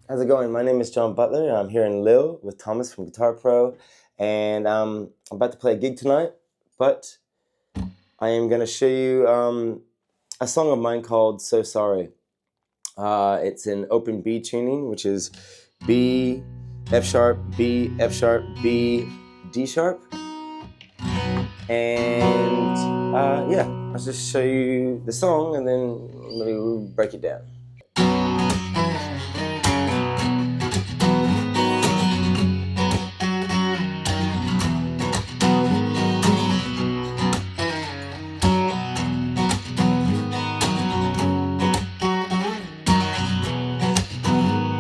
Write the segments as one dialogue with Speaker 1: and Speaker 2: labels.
Speaker 1: How's it going? My name is John Butler. I'm here in Lille with Thomas from Guitar Pro, and I'm about to play a gig tonight, but I am going to show you a song of mine called So Sorry. It's in open B tuning, which is B, F sharp, B, F sharp, B, D sharp. And yeah, I'll just show you the song and then maybe we'll break it down.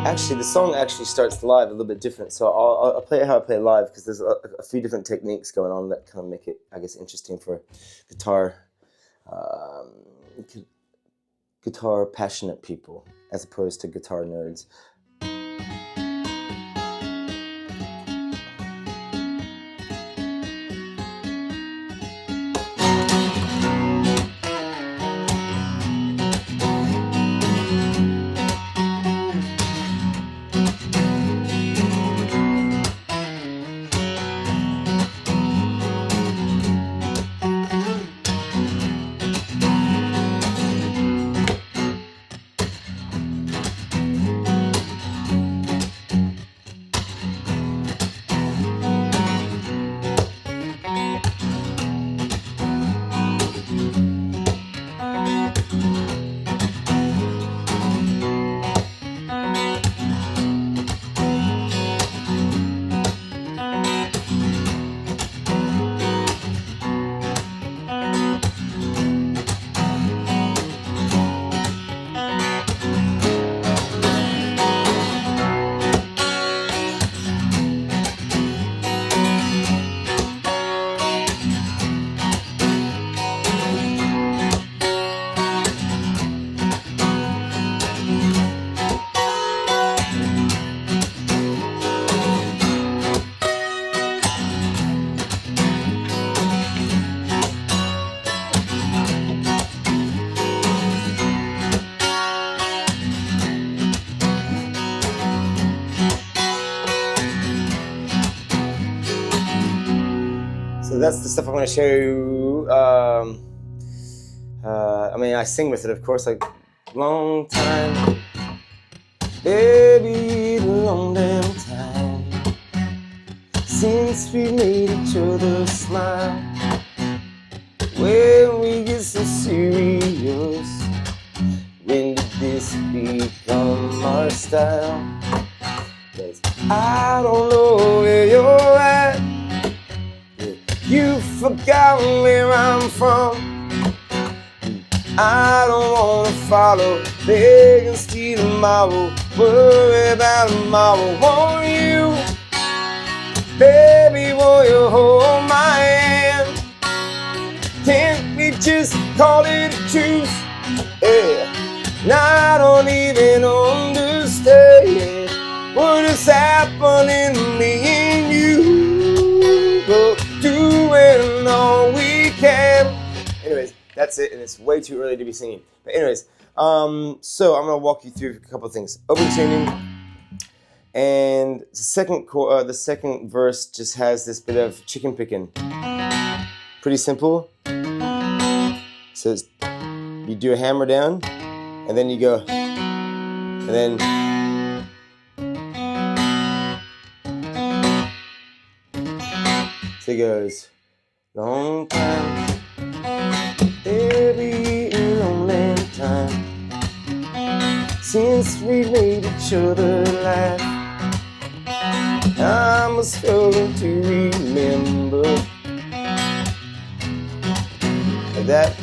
Speaker 1: Actually, the song actually starts live a little bit different, so I'll play it how I play it live, because there's a few different techniques going on that kind of make it, I guess, interesting for guitar passionate people as opposed to guitar nerds. So that's the stuff I'm going to show you. I mean, I sing with it, of course, like long time, baby, long damn time since we made each other smile. When we get so serious, when did this become our style? 'Cause I don't know where you're at. You forgot where I'm from. I don't wanna follow, beg and steal tomorrow, worry about tomorrow. Want you, baby, won't you hold my hand? Can't we just call it a truce? Yeah, and I don't even understand what is happening to me and you. But doing all we can. Anyways, that's it, and it's way too early to be singing. But anyways, so I'm gonna walk you through a couple of things. Open tuning, and the second verse just has this bit of chicken picking. Pretty simple. So you do a hammer down, and then you go, and then. So it goes, long time, baby, long time since we made each other laugh. I'm struggling to remember. Like that.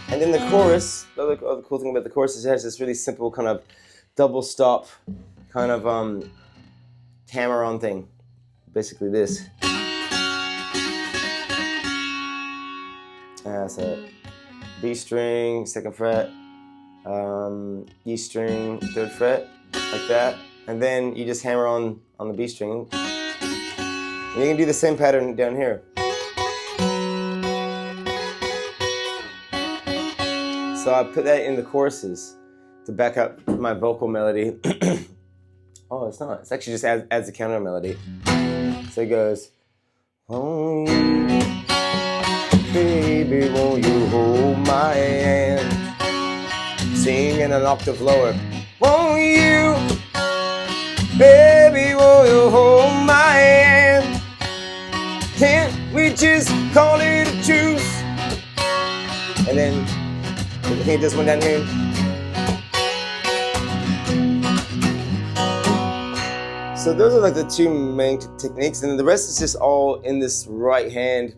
Speaker 1: And then the chorus, the other cool thing about the chorus is it has this really simple kind of double stop, kind of hammer-on thing. Basically this. So B string, 2nd fret, E string, 3rd fret, like that, and then you just hammer on the B string, and you can do the same pattern down here. So I put that in the choruses to back up my vocal melody. Oh, it's not. It's actually just adds a counter melody. So it goes, oh, baby, won't you hold my hand? Sing in an octave lower. Won't you, baby, won't you hold my hand? Can't we just call it a truce? And then, I think this one down here. So those are like the two main techniques, and then the rest is just all in this right hand,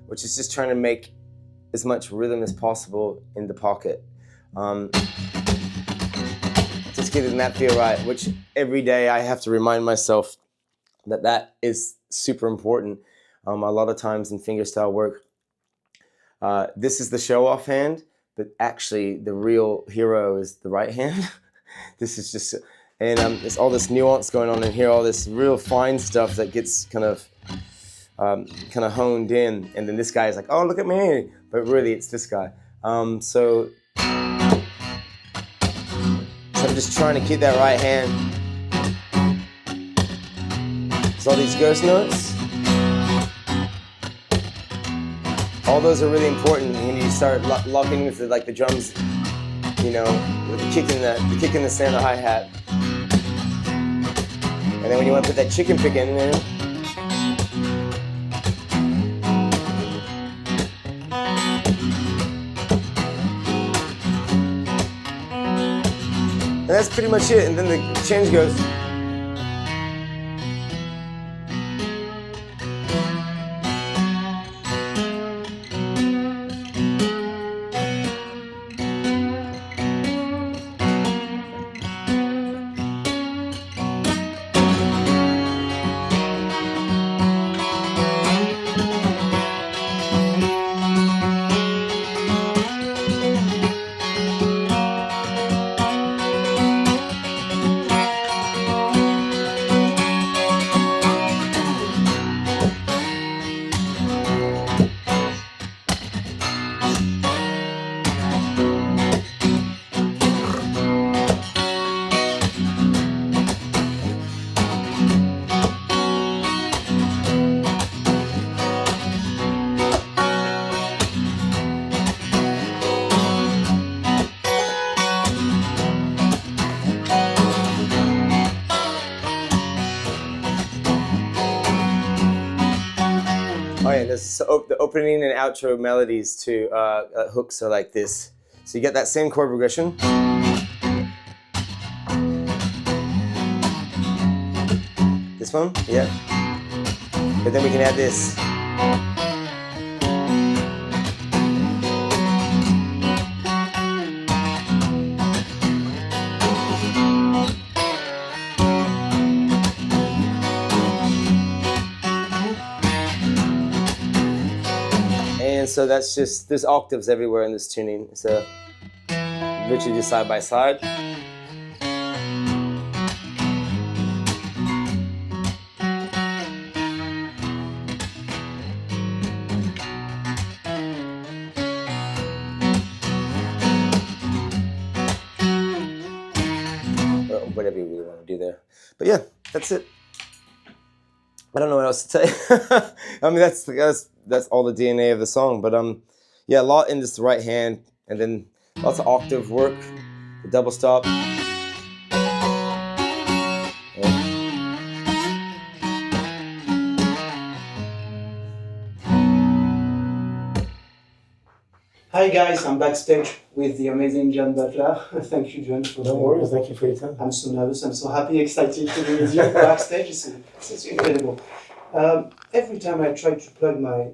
Speaker 1: which is just trying to make as much rhythm as possible in the pocket. Just getting that feel right, which every day I have to remind myself that is super important. A lot of times in fingerstyle work, this is the show-off hand, but actually the real hero is the right hand. This is just, and there's all this nuance going on in here, all this real fine stuff that gets kind of honed in, and then this guy is like, oh, look at me, but really it's this guy. So I'm just trying to keep that right hand. So all these ghost notes, all those are really important when you start locking with the drums, you know, with the kick in the snare, the hi-hat. And then when you want to put that chicken pick in there, and that's pretty much it. And then the change goes. Oh yeah, there's the opening and outro melodies to hooks are like this. So you get that same chord progression. This one, yeah. But then we can add this. And so that's just, there's octaves everywhere in this tuning. So literally just side by side. Or whatever you really want to do there. But yeah, that's it. I don't know what else to say. I mean, that's all the DNA of the song. But yeah, a lot in this right hand, and then lots of octave work, the double stop.
Speaker 2: Hi guys, I'm backstage with the amazing John Butler. Thank you, John, for
Speaker 1: No worries, thank you for your time.
Speaker 2: I'm so nervous, I'm so happy, excited to be with you backstage. It's incredible. Every time I try to plug my,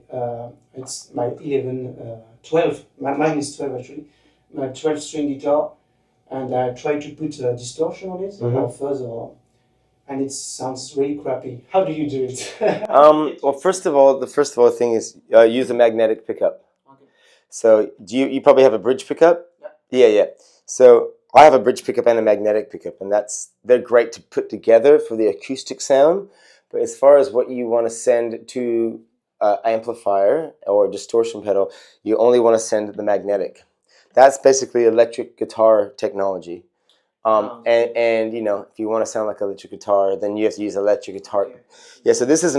Speaker 2: it's my 12, mine is 12 actually, my 12-string guitar, and I try to put a distortion on it, or fuzz, and it sounds really crappy. How do you do it?
Speaker 1: Well, first of all, the thing is use a magnetic pickup. So you probably have a bridge pickup? Yeah. So I have a bridge pickup and a magnetic pickup, and they're great to put together for the acoustic sound. But as far as what you want to send to amplifier or distortion pedal, you only want to send the magnetic. That's basically electric guitar technology. And you know, if you want to sound like an electric guitar, then you have to use electric guitar. Yeah, so this is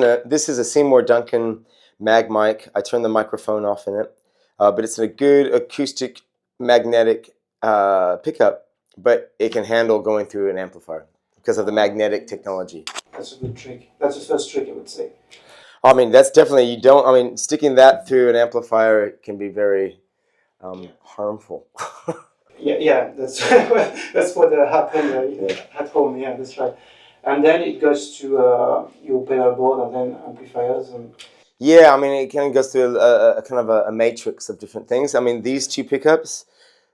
Speaker 1: a Seymour Duncan mag mic. I turned the microphone off in it, but it's a good acoustic magnetic pickup, but it can handle going through an amplifier because of the magnetic technology.
Speaker 2: That's a good trick. That's the first trick, I would say.
Speaker 1: I mean, that's definitely, sticking that through an amplifier can be very harmful.
Speaker 2: Yeah, that's that's what happened at home. Yeah, that's right. And then it goes to your pedal board and then amplifiers and.
Speaker 1: Yeah, I mean, it kind of goes through a kind of a matrix of different things. I mean, these two pickups,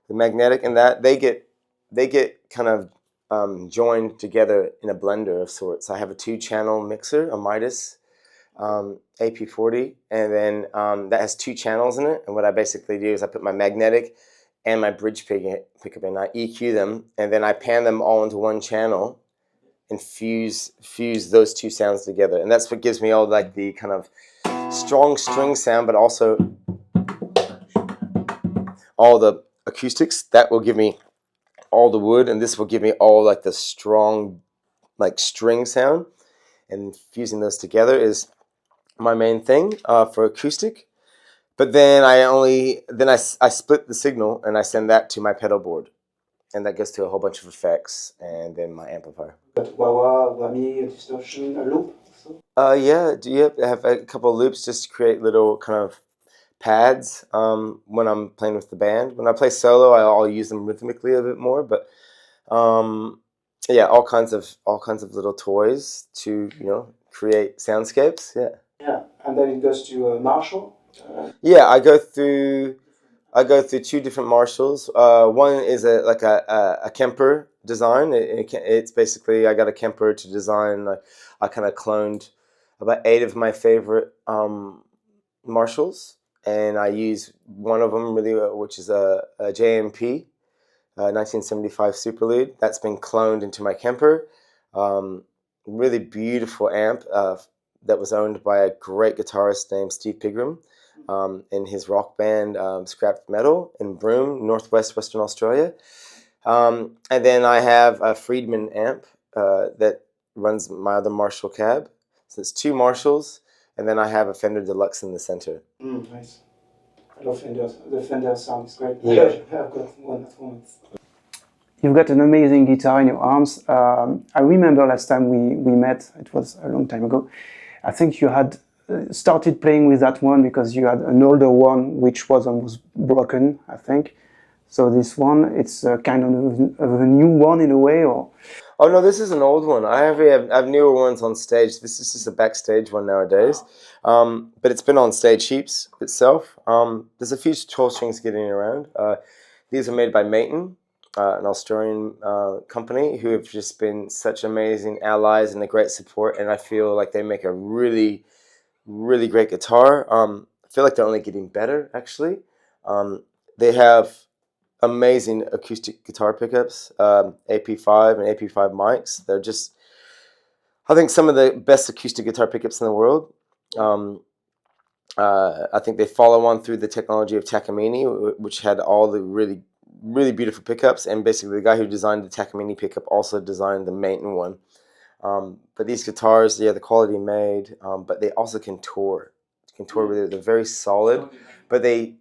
Speaker 1: the magnetic and that, they get kind of joined together in a blender of sorts. I have a 2-channel mixer, a Midas AP40, and then that has 2 channels in it. And what I basically do is I put my magnetic and my bridge pickup in. I EQ them, and then I pan them all into one channel and fuse those 2 sounds together. And that's what gives me all like the kind of strong string sound, but also all the acoustics. That will give me all the wood, and this will give me all like the strong like string sound. And fusing those together is my main thing for acoustic. But then I split the signal and I send that to my pedal board, and that goes to a whole bunch of effects and then my amplifier.
Speaker 2: Got wah-wah, whammy, distortion, a loop. So.
Speaker 1: Yeah, do you have a couple of loops just to create little kind of pads when I'm playing with the band. When I play solo, I'll use them rhythmically a bit more, but yeah, all kinds of little toys to create soundscapes. Yeah.
Speaker 2: Yeah, and then it goes to Marshall.
Speaker 1: Yeah, I go through 2 different Marshalls. One is a Kemper design. It's basically I got a Kemper to design. I kind of cloned about 8 of my favorite Marshalls, and I use one of them really, which is a JMP 1975 Super Lead. That's been cloned into my Kemper. Really beautiful amp that was owned by a great guitarist named Steve Pigram. In his rock band Scrapped Metal in Broome, northwest Western Australia. And then I have a Friedman amp that runs my other Marshall cab. So it's 2 Marshalls, and then I have a Fender Deluxe in the center.
Speaker 2: Nice. I love Fenders. The Fender sound is great.
Speaker 1: Yeah.
Speaker 2: I've got one at home.
Speaker 3: You've got an amazing guitar in your arms. I remember last time we met, it was a long time ago. I think you had started playing with that one because you had an older one which was almost broken, I think. So this one, it's kind of a new one in a way, or?
Speaker 1: Oh no, this is an old one. I have newer ones on stage. This is just a backstage one nowadays. But it's been on stage heaps itself. There's a few 12 strings getting around. These are made by Maerten, an Australian company who have just been such amazing allies and a great support. And I feel like they make a really, really great guitar. I feel like they're only getting better, actually. They have amazing acoustic guitar pickups, AP5 and AP5 mics. They're just, I think, some of the best acoustic guitar pickups in the world. I think they follow on through the technology of Takamine, which had all the really, really beautiful pickups. And basically, the guy who designed the Takamine pickup also designed the Maerten one. But these guitars, yeah, the quality made, but they also can tour. Really, they're very solid, but they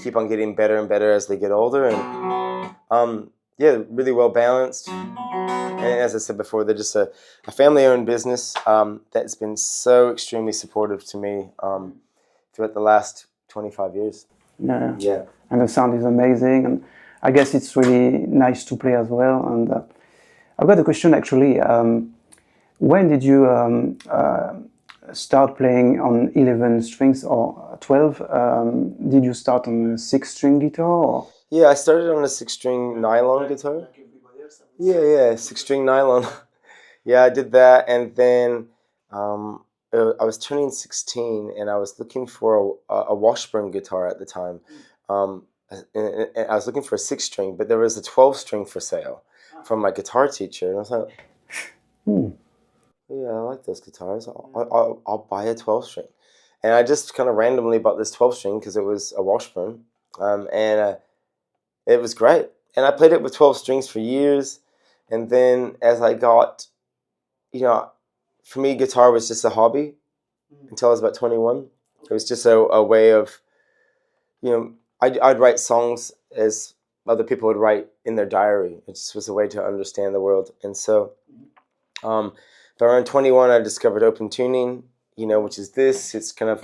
Speaker 1: keep on getting better and better as they get older, and yeah, really well balanced. And as I said before, they're just a family-owned business that's been so extremely supportive to me throughout the last 25 years.
Speaker 3: Yeah. And the sound is amazing, and I guess it's really nice to play as well. And I've got a question actually. When did you start playing on 11 strings or 12? Did you start on a 6-string guitar? Or?
Speaker 1: Yeah, I started on a 6-string nylon guitar. Yeah, 6-string nylon. Yeah, I did that, and then I was turning 16, and I was looking for a Washburn guitar at the time. And I was looking for a 6-string, but there was a 12-string for sale from my guitar teacher, and I was like, yeah, I like those guitars. I'll buy a 12-string. And I just kind of randomly bought this 12-string because it was a Washburn. And it was great. And I played it with 12 strings for years. And then as I got, for me, guitar was just a hobby until I was about 21. It was just a way of, I'd write songs as other people would write in their diary. It just was a way to understand the world. And so, but around 21, I discovered open tuning, which is this. It's kind of,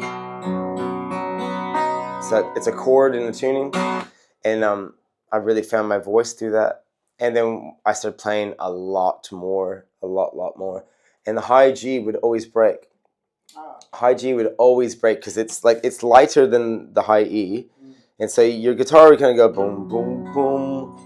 Speaker 1: it's a chord in the tuning. And I really found my voice through that. And then I started playing a lot more. And the high G would always break. High G would always break because it's lighter than the high E. And so your guitar would kind of go boom, boom, boom.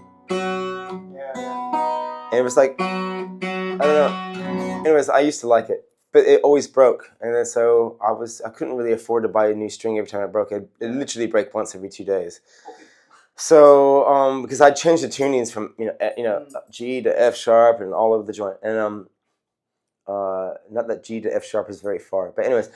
Speaker 1: And it was like, I don't know. Anyways, I used to like it, but it always broke. And then so I couldn't really afford to buy a new string every time it broke. It literally break once every 2 days. So because I changed the tunings from G to F sharp and all over the joint, and not that G to F sharp is very far, but anyways,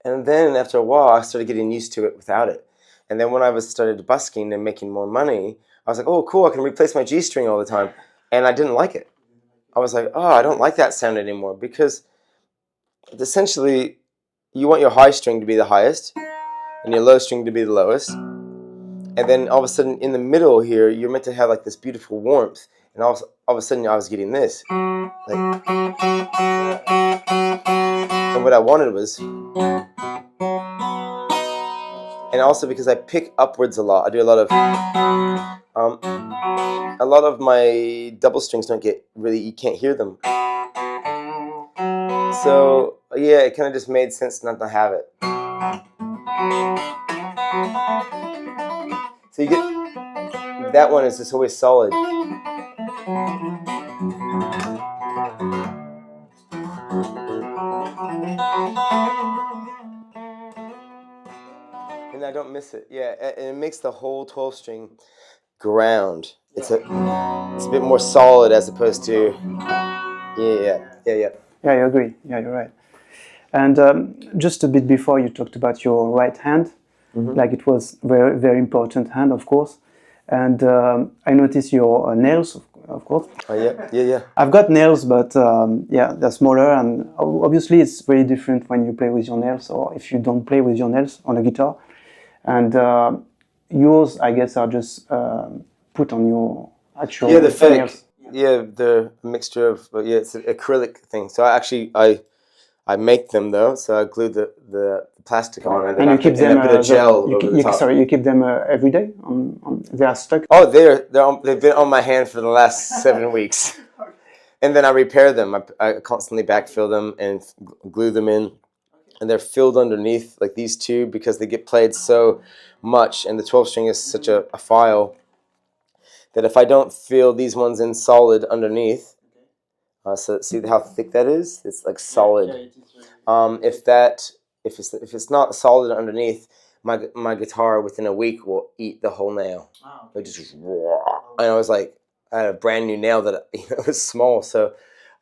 Speaker 1: and then after a while, I started getting used to it without it. And then when I started busking and making more money, I was like, oh, cool, I can replace my G string all the time. And I didn't like it. I was like, oh, I don't like that sound anymore, because essentially you want your high string to be the highest and your low string to be the lowest. And then all of a sudden in the middle here, you're meant to have like this beautiful warmth. And all of a sudden I was getting this. And what I wanted was, and also because I pick upwards a lot, I do a lot of my double strings don't get really, you can't hear them. So yeah, it kind of just made sense not to have it. So you get, that one is just always solid. And I don't miss it. Yeah, and it makes the whole 12 string ground. It's a bit more solid as opposed to, yeah.
Speaker 3: Yeah, I agree. Yeah, you're right. And just a bit before, you talked about your right hand, like it was very, very important hand, of course. And I noticed your nails, of course.
Speaker 1: Oh, yeah.
Speaker 3: I've got nails, but they're smaller, and obviously it's very different when you play with your nails or if you don't play with your nails on a guitar. And yours, I guess, are just put on your actual
Speaker 1: the fake
Speaker 3: nails.
Speaker 1: Yeah, the mixture of, it's an acrylic thing. So I make them though. So I glue the plastic on, and
Speaker 3: you keep them.
Speaker 1: A bit of gel over the top.
Speaker 3: Sorry, you keep them every day. They are stuck.
Speaker 1: Oh, they've been on my hand for the last 7 weeks, and then I repair them. I constantly backfill them and glue them in, and they're filled underneath like these two because they get played so much, and the 12 string is such a file that if I don't fill these ones in solid underneath, so see how thick that is? It's like solid. If it's not solid underneath, my guitar within a week will eat the whole nail. It just raw. And I was like, I had a brand new nail that was small, so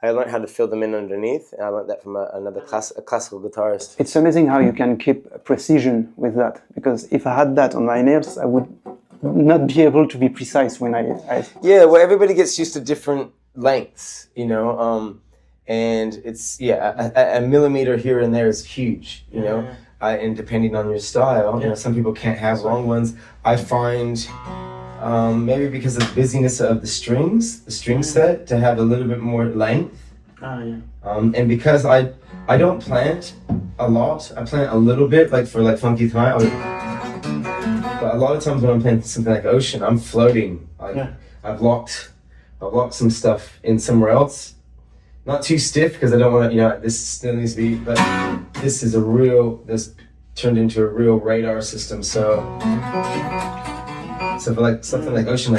Speaker 1: I learned how to fill them in underneath, and I learned that from a classical guitarist.
Speaker 3: It's amazing how you can keep precision with that, because if I had that on my nails, I would not be able to be precise when I
Speaker 1: Yeah, well, everybody gets used to different lengths, and it's a millimeter here and there is huge, and depending on your style, some people can't have long ones. I find maybe because of the busyness of the string set, to have a little bit more length. And because I don't plant a lot, I plant a little bit, like for like funky tonight. But a lot of times when I'm playing something like Ocean, I'm floating. I've locked some stuff in somewhere else. Not too stiff because I don't want to, this still needs to be, but this turned into a real radar system. So for like something like Ocean,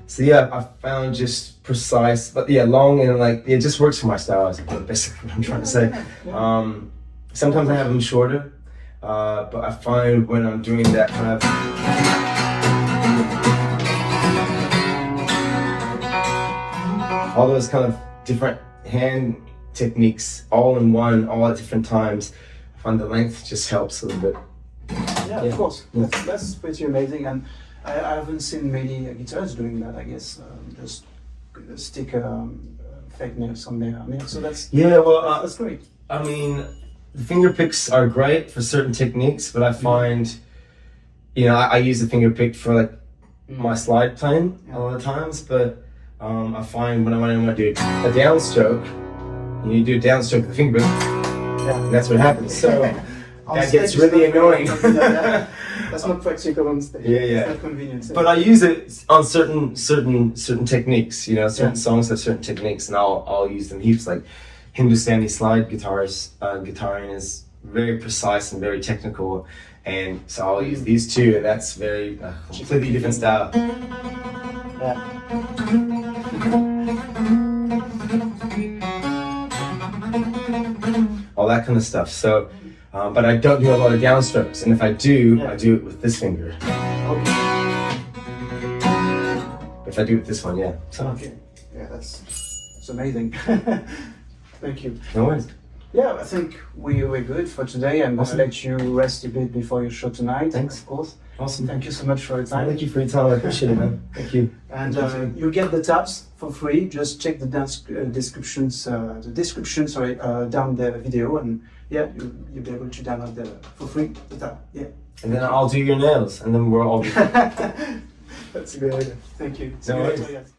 Speaker 1: so I found just precise, but long and it just works for my style. Is basically what I'm trying to say. Sometimes I have them shorter, but I find when I'm doing that kind of, all those kind of different hand techniques all in one, all at different times. I find the length just helps a little bit.
Speaker 3: Yeah, of course. That's pretty amazing, and I haven't seen many guitarists doing that. I guess just stick fake nails on their nails. So that's that's great.
Speaker 1: I mean, the finger picks are great for certain techniques, but I find, you know, I use the finger pick for like my slide playing a lot of times, but I find when I want to do a downstroke, you do a downstroke with the finger pick, and that's what happens. So that gets really annoying.
Speaker 3: That's not practical on stage. It's not convenient.
Speaker 1: But I use it on certain techniques. You know, certain songs have certain techniques, and I'll use them heaps. Like Hindustani slide guitaring is very precise and very technical, and so I'll use these two, and that's very completely different style. All that kind of stuff. So. But I don't do a lot of downstrokes, and if I do, I do it with this finger. If I do it with this one, So.
Speaker 3: Okay. Yeah, that's amazing. Thank you.
Speaker 1: No worries.
Speaker 3: Yeah, I think we're good for today, and I'll let you rest a bit before your show tonight.
Speaker 1: Thanks.
Speaker 3: Of course.
Speaker 1: Awesome.
Speaker 3: Thank you so much for your time.
Speaker 1: Thank you for your time. I appreciate it, man. Thank you.
Speaker 3: And you'll get the tabs for free. Just check the description down the video, and you'll be able to download for free the tab. Yeah.
Speaker 1: And then I'll do your nails, and then we're all.
Speaker 3: That's a good idea. Thank you.
Speaker 1: No worries.